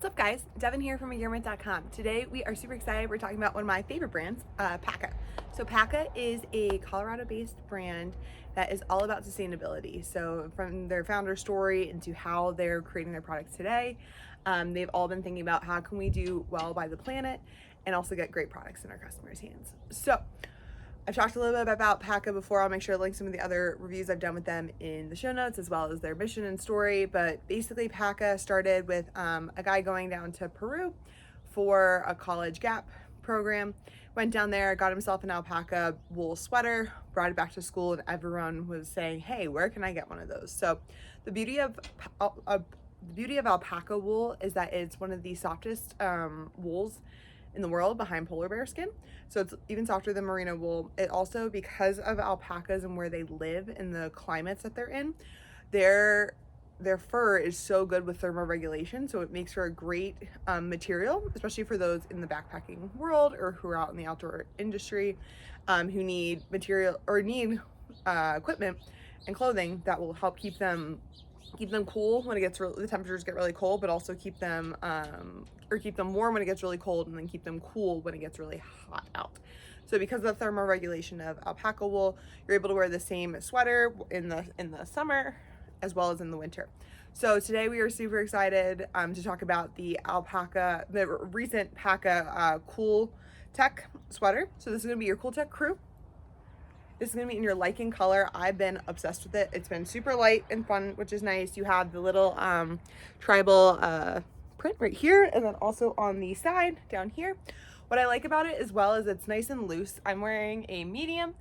What's up, guys? Devan here from Engearment.com. Today we are super excited. We're talking about one of my favorite brands, PAKA. So PAKA is a Colorado-based brand that is all about sustainability. So from their founder story into how they're creating their products today, they've all been thinking about how can we do well by the planet and also get great products in our customers' hands. So I've talked a little bit about PAKA before. I'll make sure to link some of the other reviews I've done with them in the show notes, as well as their mission and story. But basically, PAKA started with a guy going down to Peru for a college gap program. Went down there, got himself an alpaca wool sweater, brought it back to school, and everyone was saying, "Hey, where can I get one of those?" So the beauty of alpaca wool is that it's one of the softest wools in the world behind polar bear skin. So it's even softer than merino wool. It also, because of alpacas and where they live and the climates that they're in, their fur is so good with thermoregulation. So it makes for a great material, especially for those in the backpacking world or who are out in the outdoor industry, who need material or need equipment and clothing that will help keep them cool when it gets the temperatures get really cold, but also keep them warm when it gets really cold, and then keep them cool when it gets really hot out. So because of the thermoregulation of alpaca wool, you're able to wear the same sweater in the summer as well as in the winter. So today we are super excited to talk about the recent PAKA Cooltech sweater. So this is going to be your Cooltech Crew. This is going to be in your liking color. I've been obsessed with it. It's been super light and fun, which is nice. You have the little tribal print right here, and then also on the side down here. What I like about it as well is it's nice and loose. I'm wearing a medium,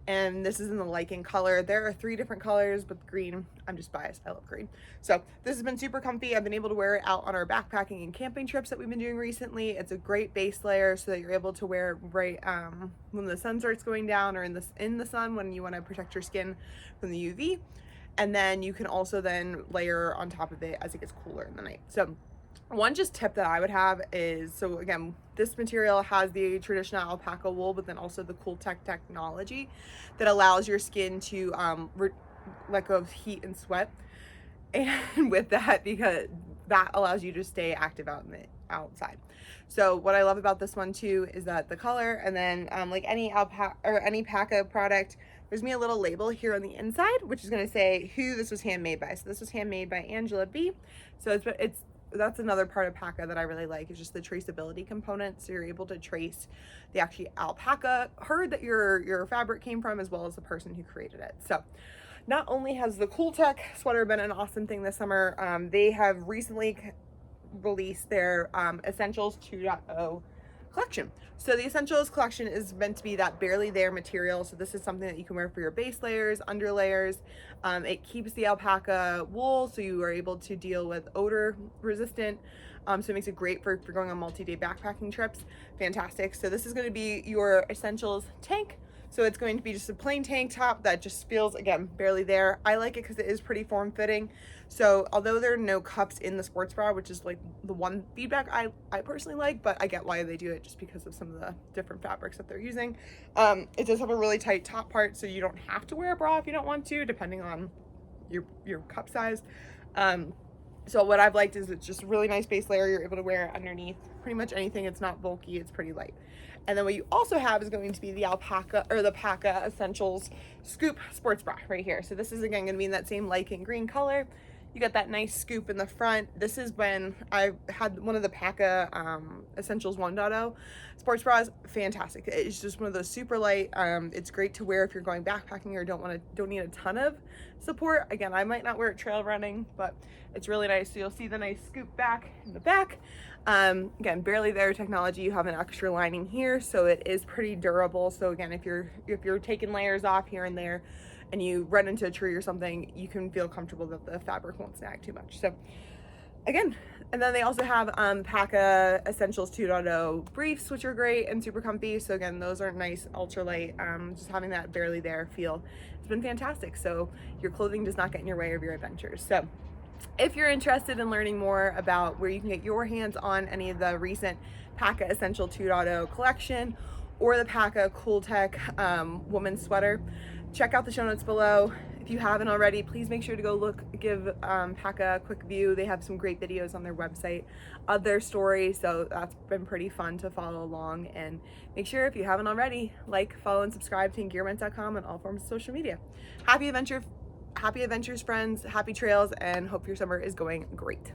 and this is in the liking color. There are 3 different colors, but green, I'm just biased. I love green. So this has been super comfy. I've been able to wear it out on our backpacking and camping trips that we've been doing recently. It's a great base layer so that you're able to wear it right when the sun starts going down, or in the sun when you want to protect your skin from the UV. And then you can also then layer on top of it as it gets cooler in the night. So one just tip that I would have is, so again, this material has the traditional alpaca wool, but then also the Cooltech technology that allows your skin to let go of heat and sweat. And with that, because that allows you to stay active outside. So what I love about this one too is that the color, and then like any PAKA product, there's me a little label here on the inside, which is going to say who this was handmade by. So this was handmade by Angela B. So that's another part of PAKA that I really like, is just the traceability component. So you're able to trace the actual alpaca herd that your fabric came from, as well as the person who created it. So not only has the Cooltech sweater been an awesome thing this summer, they have recently released their Essentials 2.0 collection. So the Essentials collection is meant to be that barely there material. So this is something that you can wear for your base layers, under layers. It keeps the alpaca wool, so you are able to deal with odor resistant. So it makes it great for going on multi-day backpacking trips. Fantastic. So this is going to be your Essentials tank. So it's going to be just a plain tank top that just feels, again, barely there. I like it because it is pretty form-fitting. So although there are no cups in the sports bra, which is like the one feedback I personally like, but I get why they do it just because of some of the different fabrics that they're using. It does have a really tight top part, so you don't have to wear a bra if you don't want to, depending on your cup size. So what I've liked is it's just a really nice base layer. You're able to wear it underneath pretty much anything. It's not bulky, it's pretty light. And then what you also have is going to be the PAKA Essentials Scoop Sports Bra right here. So this is again going to be in that same light and green color. You got that nice scoop in the front. This is when I had one of the PAKA Essentials 1.0 sports bras. Fantastic. It's just one of those super light. It's great to wear if you're going backpacking or don't need a ton of support. Again, I might not wear it trail running, but it's really nice. So you'll see the nice scoop back in the back. Again, barely there technology. You have an extra lining here, so it is pretty durable. So again, if you're taking layers off here and there, and you run into a tree or something, you can feel comfortable that the fabric won't snag too much. So again, and then they also have PAKA Essentials 2.0 briefs, which are great and super comfy. So again, those are nice, ultralight, just having that barely there feel. It's been fantastic. So your clothing does not get in your way of your adventures. So if you're interested in learning more about where you can get your hands on any of the recent PAKA Essential 2.0 collection or the PAKA Cooltech women's sweater, check out the show notes below. If you haven't already, please make sure to go give PAKA a quick view. They have some great videos on their website of their stories, so that's been pretty fun to follow along. And make sure, if you haven't already, like, follow, and subscribe to Engearment.com on all forms of social media. Happy adventures, friends. Happy trails, and hope your summer is going great.